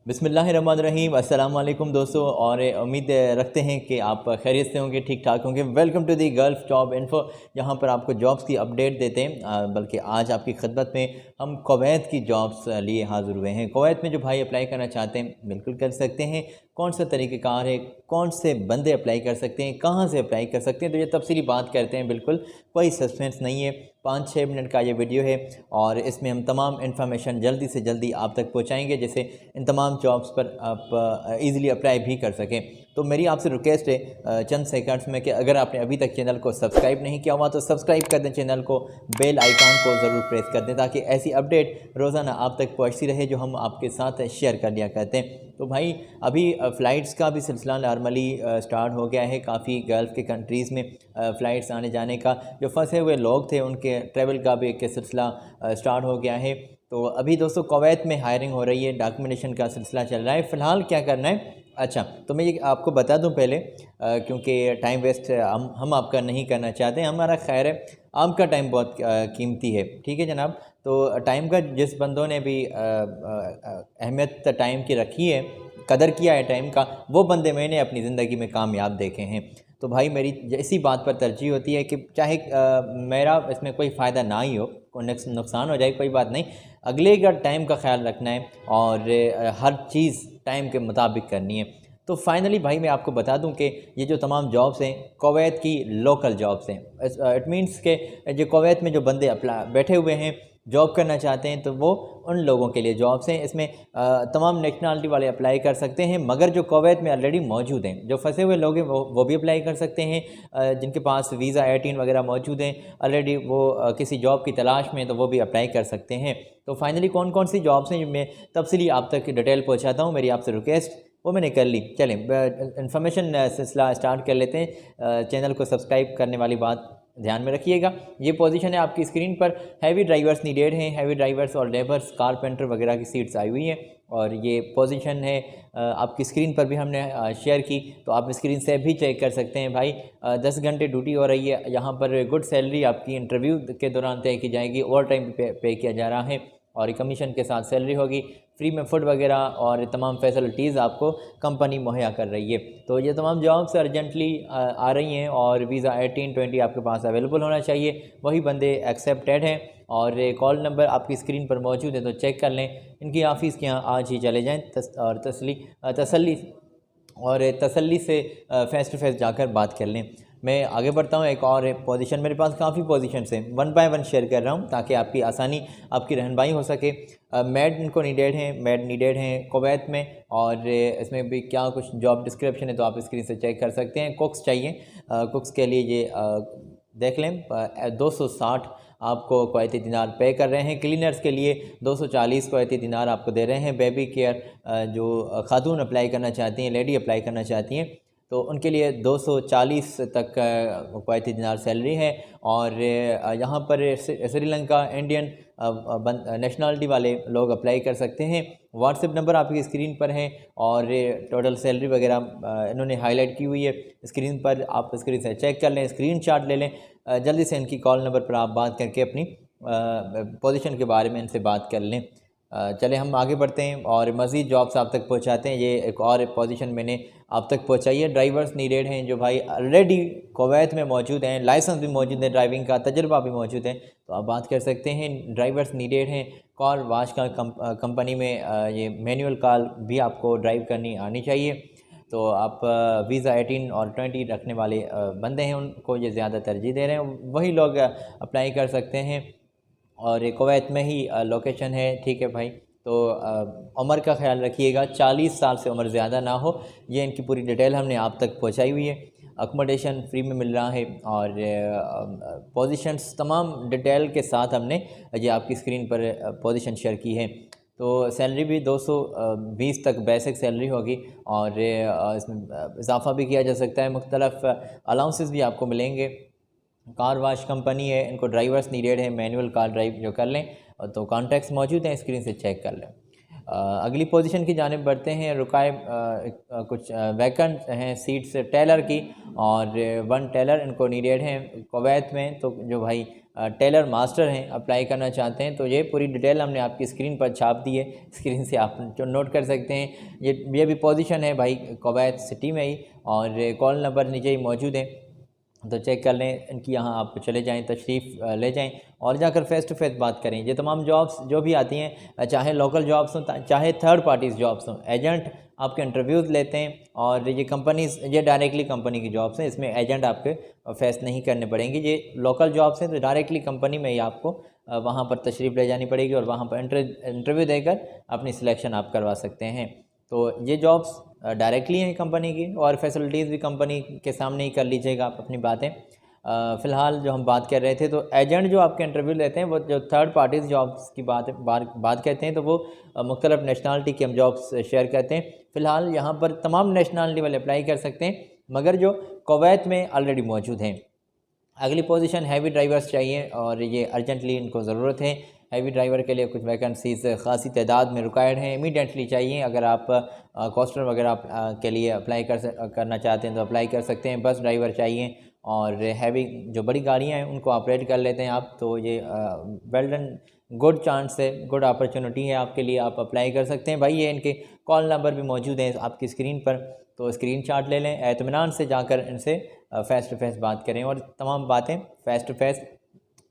बिस्मिल्लाहिर्रहमानिर्रहीम। अस्सलाम वालेकुम दोस्तों, और उम्मीद रखते हैं कि आप खैरियत से होंगे, ठीक ठाक होंगे। Welcome to the Gulf job info, यहाँ पर आपको जॉब्स की अपडेट देते हैं। बल्कि आज आपकी खिदमत में हम कुवैत की जॉब्स लिए हाज़िर हुए हैं। कुवैत में जो भाई अप्लाई करना चाहते हैं बिल्कुल कर सकते हैं। कौन सा तरीक़ेकार है, कौन से बंदे अप्लाई कर सकते हैं, कहाँ से अप्लाई कर सकते हैं, तो ये तफसीली बात करते हैं। बिल्कुल कोई सस्पेंस नहीं है, 5-6 मिनट का ये वीडियो है और इसमें हम तमाम इन्फॉर्मेशन जल्दी से जल्दी आप तक पहुँचाएँगे, जिससे इन तमाम जॉब्स पर आप ईज़िली अप्लाई भी कर सकें। तो मेरी आपसे रिक्वेस्ट है चंद सेकंड्स में कि अगर आपने अभी तक चैनल को सब्सक्राइब नहीं किया हुआ तो सब्सक्राइब कर दें चैनल को, बेल आइकन को ज़रूर प्रेस कर दें ताकि ऐसी अपडेट रोज़ाना आप तक पहुँचती रहे जो हम आपके साथ शेयर कर लिया करते हैं। तो भाई अभी फ़्लाइट्स का भी सिलसिला नॉर्मली स्टार्ट हो गया है। काफ़ी गल्फ़ के कंट्रीज़ में फ़्लाइट्स आने जाने का, जो फंसे हुए लोग थे उनके ट्रैवल का भी एक सिलसिला स्टार्ट हो गया है। तो अभी दोस्तों कुवैत में हायरिंग हो रही है, डॉक्यूमेंटेशन का सिलसिला चल रहा है। फ़िलहाल क्या करना है, अच्छा तो मैं ये आपको बता दूं पहले, क्योंकि टाइम वेस्ट हम आपका नहीं करना चाहते, हमारा खैर है। आपका टाइम बहुत कीमती है, ठीक है जनाब। तो टाइम का जिस बंदों ने भी अहमियत टाइम की रखी है, कदर किया है टाइम का, वो बंदे मैंने अपनी ज़िंदगी में कामयाब देखे हैं। तो भाई मेरी इसी बात पर तरजीह होती है कि चाहे मेरा इसमें कोई फ़ायदा ना ही हो, कोई नुकसान हो जाए, कोई बात नहीं, अगले का टाइम का ख्याल रखना है और हर चीज़ टाइम के मुताबिक करनी है। तो फाइनली भाई मैं आपको बता दूं कि ये जो तमाम जॉब्स हैं कुवैत की लोकल जॉब्स हैं। इट मीन्स के जो कुवैत में जो बंदे अपना बैठे हुए हैं, जॉब करना चाहते हैं, तो वो उन लोगों के लिए जॉब्स हैं। इसमें तमाम नेशनलिटी वाले अप्लाई कर सकते हैं, मगर जो कुवैत में ऑलरेडी मौजूद हैं, जो फंसे हुए लोग हैं वो भी अप्लाई कर सकते हैं। जिनके पास वीज़ा 18 वगैरह मौजूद हैं ऑलरेडी, वो किसी जॉब की तलाश में, तो वो भी अप्लाई कर सकते हैं। तो फाइनली कौन कौन सी जॉब्स हैं मैं तफसीली आप तक डिटेल पहुँचाता हूँ। मेरी आपसे रिक्वेस्ट वो मैंने कर ली। चलें इन्फॉर्मेशन सिलसिला स्टार्ट कर लेते हैं। चैनल को सब्सक्राइब करने वाली बात ध्यान में रखिएगा। ये पोजीशन है आपकी स्क्रीन पर, हैवी ड्राइवर्स नीडेड हैं, हैवी ड्राइवर्स और लेबर्स, कारपेंटर वगैरह की सीट्स आई हुई हैं। और ये पोजीशन है आपकी स्क्रीन पर भी हमने शेयर की, तो आप स्क्रीन से भी चेक कर सकते हैं। भाई 10 घंटे ड्यूटी हो रही है यहाँ पर। गुड सैलरी आपकी इंटरव्यू के दौरान तय की जाएगी, ओवर टाइम पे किया जा रहा है और कमीशन के साथ सैलरी होगी। फ्री में फूड वगैरह और तमाम फैसिलिटीज़ आपको कंपनी मुहैया कर रही है। तो ये तमाम जॉब्स अर्जेंटली आ रही हैं और वीज़ा 18-20 आपके पास अवेलेबल होना चाहिए, वही बंदे एक्सेप्टेड हैं। और कॉल नंबर आपकी स्क्रीन पर मौजूद है, तो चेक कर लें। इनकी ऑफ़िस के यहाँ आज ही चले जाएँ और तसल्ली से फ़ेस टू फ़ेस जाकर बात कर लें। मैं आगे बढ़ता हूँ। एक और पोजीशन, मेरे पास काफ़ी पोजीशंस हैं, 1 बाय 1 शेयर कर रहा हूँ ताकि आपकी आसानी, आपकी रहनुमाई हो सके। मेड इनको नीडेड हैं, मेड नीडेड हैं कुवैत में। और इसमें भी क्या कुछ जॉब डिस्क्रिप्शन है तो आप स्क्रीन से चेक कर सकते हैं। कुक्स चाहिए, कुक्स के लिए ये देख लें, 260 आपको कुवैती दिनार पे कर रहे हैं। क्लीनर्स के लिए 240 कुवैती दिनार आपको दे रहे हैं। बेबी केयर जो खातून अप्लाई करना चाहती हैं, लेडी अप्लाई करना चाहती हैं, तो उनके लिए 240 तक कुवैती दिनार सैलरी है। और यहाँ पर श्रीलंका इंडियन नेशनलिटी वाले लोग अप्लाई कर सकते हैं। व्हाट्सएप नंबर आपकी स्क्रीन पर है और टोटल सैलरी वगैरह इन्होंने हाईलाइट की हुई है स्क्रीन पर, आप स्क्रीन से चेक कर लें, स्क्रीनशॉट ले लें। जल्दी से इनकी कॉल नंबर पर आप बात करके अपनी पोजीशन के बारे में इनसे बात कर लें। चले हम आगे बढ़ते हैं और मज़ीद जॉब्स आप तक पहुंचाते हैं। ये एक और पोजीशन मैंने आप तक पहुंचाई है। ड्राइवर्स नीडेड हैं जो भाई ऑलरेडी कुवैत में मौजूद हैं, लाइसेंस भी मौजूद है, ड्राइविंग का तजर्बा भी मौजूद है, तो आप बात कर सकते हैं। ड्राइवर्स नीडेड हैं। कार वाश का कंपनी में ये मैनुअल कार भी आपको ड्राइव करनी आनी चाहिए। तो आप वीज़ा 18 और 20 रखने वाले बंदे हैं, उनको ये ज़्यादा तरजीह दे रहे हैं, वही लोग अप्लाई कर सकते हैं। और कुवैत में ही लोकेशन है, ठीक है भाई। तो उम्र का ख्याल रखिएगा, 40 साल से उम्र ज़्यादा ना हो। ये इनकी पूरी डिटेल हमने आप तक पहुंचाई हुई है। अकोमोडेशन फ्री में मिल रहा है और पोजीशंस तमाम डिटेल के साथ हमने ये आपकी स्क्रीन पर पोजीशन शेयर की है। तो सैलरी भी 220 तक बेसिक सैलरी होगी और इसमें इजाफ़ा भी किया जा सकता है। मुख्तलिफ अलाउंसेस भी आपको मिलेंगे। कार वाश कंपनी है, इनको ड्राइवर्स नीडेड है, मैनुअल कार ड्राइव जो कर लें, तो कॉन्टैक्ट्स मौजूद हैं, स्क्रीन से चेक कर लें। अगली पोजीशन की जानिब बढ़ते हैं। रुकाए कुछ वैकेंट हैं सीट्स टेलर की और 1 टेलर इनको नीडेड हैं कुवैत में। तो जो भाई टेलर मास्टर हैं, अप्लाई करना चाहते हैं तो ये पूरी डिटेल हमने आपकी स्क्रीन पर छाप दी है, स्क्रीन से आप जो नोट कर सकते हैं। ये भी पोजीशन है भाई कुवैत सिटी में ही, और कॉल नंबर नीचे ही मौजूद है, तो चेक कर लें इनकी। यहाँ आप चले जाएं, तशरीफ़ ले जाएं और जाकर फ़ेस टू फेस बात करें। ये तमाम जॉब्स जो भी आती हैं, चाहे लोकल जॉब्स हों चाहे थर्ड पार्टीज़ जॉब्स हों, एजेंट आपके इंटरव्यूज़ लेते हैं, और ये कंपनीज़ ये डायरेक्टली कंपनी की जॉब्स हैं, इसमें एजेंट आपके फेस नहीं करने पड़ेंगे। ये लोकल जॉब्स हैं तो डायरेक्टली कंपनी में ही आपको वहाँ पर तशरीफ़ ले जानी पड़ेगी और वहाँ पर इंटरव्यू देकर अपनी सिलेक्शन आप करवा सकते हैं। तो ये जॉब्स डायरेक्टली हैं कंपनी की, और फैसिलिटीज़ भी कंपनी के सामने ही कर लीजिएगा आप अपनी बातें। फ़िलहाल जो हम बात कर रहे थे, तो एजेंट जो आपके इंटरव्यू लेते हैं वो जो थर्ड पार्टीज़ जॉब्स की बात कहते हैं, तो वो मुख्तलिफ़ नेशनलिटी की हम जॉब्स शेयर करते हैं। फ़िलहाल यहाँ पर तमाम नेशनलिटी वाले अप्लाई कर सकते हैं, मगर जो कुवैत में ऑलरेडी मौजूद हैं। अगली पोजीशन हैवी ड्राइवर्स चाहिए, और ये अर्जेंटली इनको ज़रूरत है। हैवी ड्राइवर के लिए कुछ वैकेंसीज़ ख़ासी तादाद में रिक्वायर्ड हैं, इमीडिएटली चाहिए। अगर आप कोस्टर वगैरह के लिए अप्लाई करना चाहते हैं तो अप्लाई कर सकते हैं। बस ड्राइवर चाहिए, और हैवी जो बड़ी गाड़ियाँ हैं उनको ऑपरेट कर लेते हैं आप, तो ये वेल डन, गुड चांस है, गुड अपॉर्चुनिटी है आपके लिए, आप अप्लाई कर सकते हैं। भाई ये इनके कॉल नंबर भी मौजूद हैं आपकी स्क्रीन पर, तो स्क्रीनशॉट ले लें, एतमानान से जाकर इनसे फ़ेस टू फेस बात करें और तमाम बातें फ़ेस टू फेस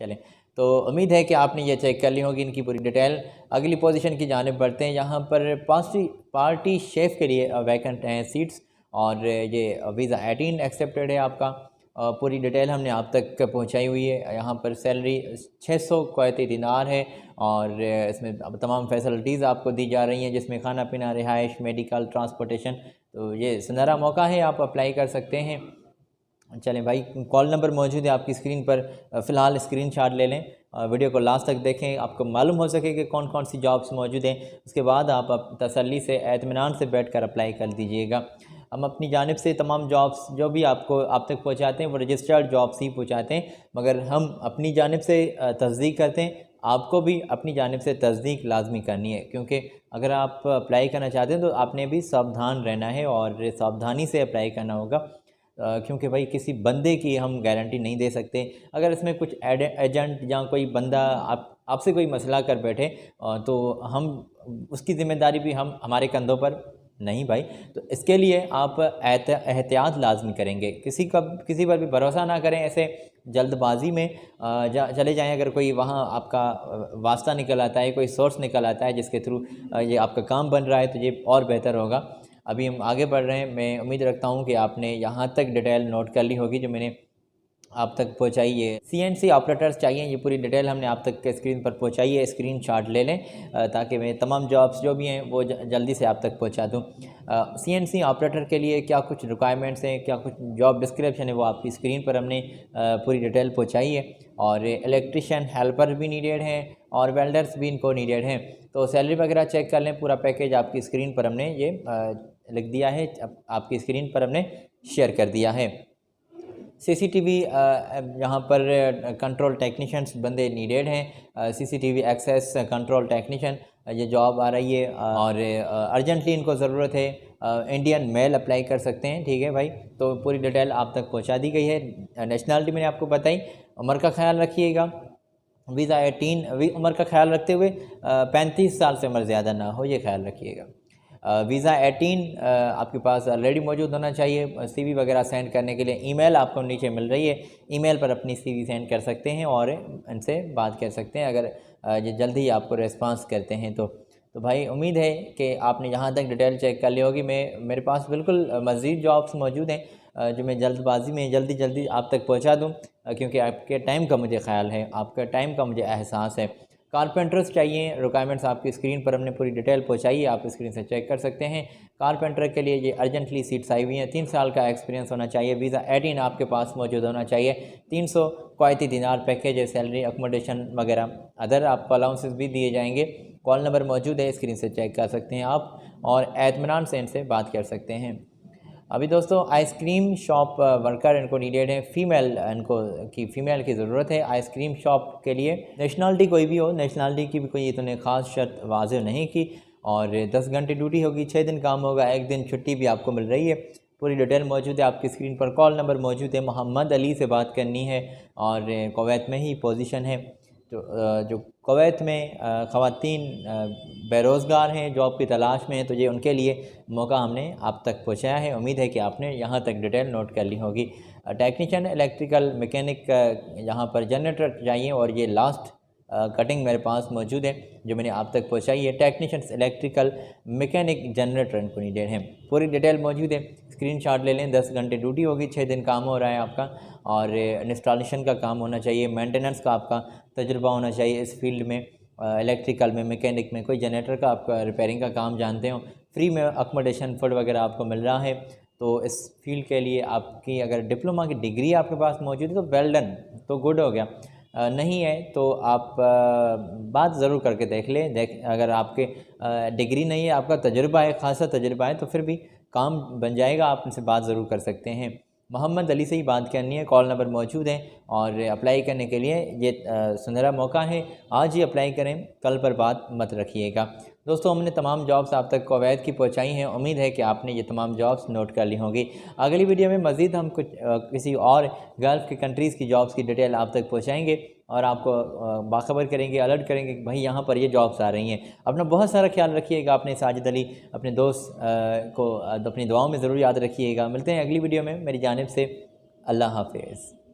चलें। तो उम्मीद है कि आपने ये चेक कर ली होगी इनकी पूरी डिटेल। अगली पोजीशन की जानिब बढ़ते हैं। यहाँ पर पार्टी शेफ़ के लिए वैकेंट हैं सीट्स, और ये वीज़ा 18 एक्सेप्टेड है आपका। पूरी डिटेल हमने आप तक पहुँचाई हुई है। यहाँ पर सैलरी 600 कुवैती दिनार है, और इसमें तमाम फैसिलिटीज़ आपको दी जा रही हैं, जिसमें खाना पीना, रिहाइश, मेडिकल, ट्रांसपोर्टेशन। तो ये सुनहरा मौका है, आप अप्लाई कर सकते हैं। चलें भाई, कॉल नंबर मौजूद है आपकी स्क्रीन पर, फ़िलहाल स्क्रीनशॉट ले लें, वीडियो को लास्ट तक देखें, आपको मालूम हो सके कि कौन कौन सी जॉब्स मौजूद हैं। उसके बाद आप तसल्ली से इत्मीनान से बैठकर अप्लाई कर दीजिएगा। हम अपनी जानिब से तमाम जॉब्स जो भी आप तक पहुंचाते हैं वो रजिस्टर्ड जॉब्स ही पहुंचाते हैं, मगर हम अपनी जानिब से तस्दीक करते हैं। आपको भी अपनी जानिब से तस्दीक लाजमी करनी है, क्योंकि अगर आप अप्लाई करना चाहते हैं तो आपने भी सावधान रहना है और सावधानी से अप्लाई करना होगा, क्योंकि भाई किसी बंदे की हम गारंटी नहीं दे सकते। अगर इसमें कुछ एजेंट या कोई बंदा आपसे कोई मसला कर बैठे, तो हम उसकी ज़िम्मेदारी भी हमारे कंधों पर नहीं भाई। तो इसके लिए आप एहतियात लाजमी करेंगे, किसी पर भी भरोसा ना करें ऐसे जल्दबाजी में चले जाएं। अगर कोई वहाँ आपका वास्ता निकल आता है, कोई सोर्स निकल आता है जिसके थ्रू ये आपका काम बन रहा है, तो ये और बेहतर होगा। अभी हम आगे बढ़ रहे हैं। मैं उम्मीद रखता हूँ कि आपने यहाँ तक डिटेल नोट कर ली होगी जो मैंने आप तक पहुँचाई है। CNC ऑपरेटर्स चाहिए, ये पूरी डिटेल हमने आप तक के स्क्रीन पर पहुँचाई है। स्क्रीनशॉट ले लें ताकि मैं तमाम जॉब्स जो भी हैं वो जल्दी से आप तक पहुँचा दूँ। CNC ऑपरेटर के लिए क्या कुछ रिक्वायरमेंट्स हैं, क्या कुछ जॉब डिस्क्रिप्शन है, वो आपकी स्क्रीन पर हमने पूरी डिटेल पहुँचाई है। और इलेक्ट्रिशियन हेल्पर भी नीडेड हैं, और वेल्डर्स भी इनको नीडेड हैं। तो सैलरी वगैरह चेक कर लें, पूरा पैकेज आपकी स्क्रीन पर हमने ये लिख दिया है, आपकी स्क्रीन पर हमने शेयर कर दिया है। CCTV यहाँ पर कंट्रोल टेक्नीशियंस बंदे नीडेड हैं। CCTV एक्सेस कंट्रोल टेक्नीशियन ये जॉब आ रही है, और अर्जेंटली इनको ज़रूरत है। इंडियन मेल अप्लाई कर सकते हैं, ठीक है भाई। तो पूरी डिटेल आप तक पहुँचा दी गई है। नेशनलिटी मैंने आपको बताई। उम्र का ख्याल रखिएगा, वीज़ा 18 उम्र का ख्याल रखते हुए 35 साल से उम्र ज़्यादा ना हो, ये ख्याल रखिएगा। वीज़ा 18 आपके पास ऑलरेडी मौजूद होना चाहिए। CV वगैरह सेंड करने के लिए ईमेल आपको नीचे मिल रही है, ईमेल पर अपनी CV सेंड कर सकते हैं और इनसे बात कर सकते हैं, अगर ये जल्दी ही आपको रेस्पॉन्स करते हैं तो भाई उम्मीद है कि आपने यहाँ तक डिटेल चेक कर ली होगी। मेरे पास बिल्कुल मज़ीद जॉब्स मौजूद हैं जो मैं जल्दबाजी में जल्दी आप तक पहुँचा दूँ, क्योंकि आपके टाइम का मुझे ख्याल है, आपके टाइम का मुझे एहसास है। कारपेंटर्स चाहिए, रिक्वायरमेंट्स आपकी स्क्रीन पर हमने पूरी डिटेल पहुँचाई है, आप स्क्रीन से चेक कर सकते हैं। कारपेंटर के लिए ये अर्जेंटली सीट्स आई हुई हैं। 3 साल का एक्सपीरियंस होना चाहिए, वीज़ा 18 आपके पास मौजूद होना चाहिए। 300 कुवैती दिनार पैकेज है, सैलरी, अकोमोडेशन वगैरह, अदर आपको अलाउंसेस भी दिए जाएंगे। कॉल नंबर मौजूद है, स्क्रीन से चेक कर सकते हैं आप, और इत्मीनान से इनसे बात कर सकते हैं। अभी दोस्तों आइसक्रीम शॉप वर्कर इनको नीडेड है, फ़ीमेल की ज़रूरत है आइसक्रीम शॉप के लिए। नेशनलिटी कोई भी हो, नेशनलिटी की भी कोई इतने ख़ास शर्त वाज़ेह नहीं की, और 10 घंटे ड्यूटी होगी, 6 दिन काम होगा, 1 दिन छुट्टी भी आपको मिल रही है। पूरी डिटेल मौजूद है, आपकी स्क्रीन पर कॉल नंबर मौजूद है। मोहम्मद अली से बात करनी है और कुवैत में ही पोजीशन है। जो कुवैत में ख़वातीन बेरोज़गार हैं, जॉब की तलाश में हैं, तो ये उनके लिए मौका हमने आप तक पहुँचाया है। उम्मीद है कि आपने यहाँ तक डिटेल नोट कर ली होगी। टेक्नीशियन, इलेक्ट्रिकल, मैकेनिक, यहाँ पर जनरेटर चाहिए और ये लास्ट कटिंग मेरे पास मौजूद है जो मैंने आप तक पहुँचाई है। टेक्नीशियंस, इलेक्ट्रिकल, मैकेनिक, जनरेटर इनको नीडेड है। पूरी डिटेल मौजूद है, स्क्रीनशॉट ले लें। 10 घंटे ड्यूटी होगी, 6 दिन काम हो रहा है आपका और इंस्टॉलेशन का काम होना चाहिए, मेंटेनेंस का आपका तजुर्बा होना चाहिए इस फील्ड में, इलेक्ट्रिकल में, मैकेनिक में, कोई जनरेटर का आपका रिपेयरिंग का काम जानते हो। फ्री में अकोमोडेशन, फूड वगैरह आपको मिल रहा है। तो इस फील्ड के लिए आपकी अगर डिप्लोमा की डिग्री आपके पास मौजूद है तो वेल डन, तो गुड हो गया। नहीं है तो आप बात ज़रूर करके देख लें। अगर आपके डिग्री नहीं है, आपका तजुर्बा है, ख़ासा तजुर्बा है, तो फिर भी काम बन जाएगा, आप उनसे बात ज़रूर कर सकते हैं। मोहम्मद अली से ही बात करनी है, कॉल नंबर मौजूद है और अप्लाई करने के लिए ये सुनहरा मौका है। आज ही अप्लाई करें, कल पर बात मत रखिएगा। दोस्तों, हमने तमाम जॉब्स आप तक कुवैत की पहुंचाई हैं। उम्मीद है कि आपने ये तमाम जॉब्स नोट कर ली होंगी। अगली वीडियो में मज़ीद हम कुछ किसी और गल्फ़ की कंट्रीज़ की जॉब्स की डिटेल आप तक पहुँचाएँगे और आपको बाखबर करेंगे, अलर्ट करेंगे कि भाई यहाँ पर ये जॉब्स आ रही हैं। अपना बहुत सारा ख्याल रखिएगा। अपने साजिद अली, अपने दोस्त को अपनी दुआओं में ज़रूर याद रखिएगा। मिलते हैं अगली वीडियो में। मेरी जानिब से अल्लाह हाफ़िज़।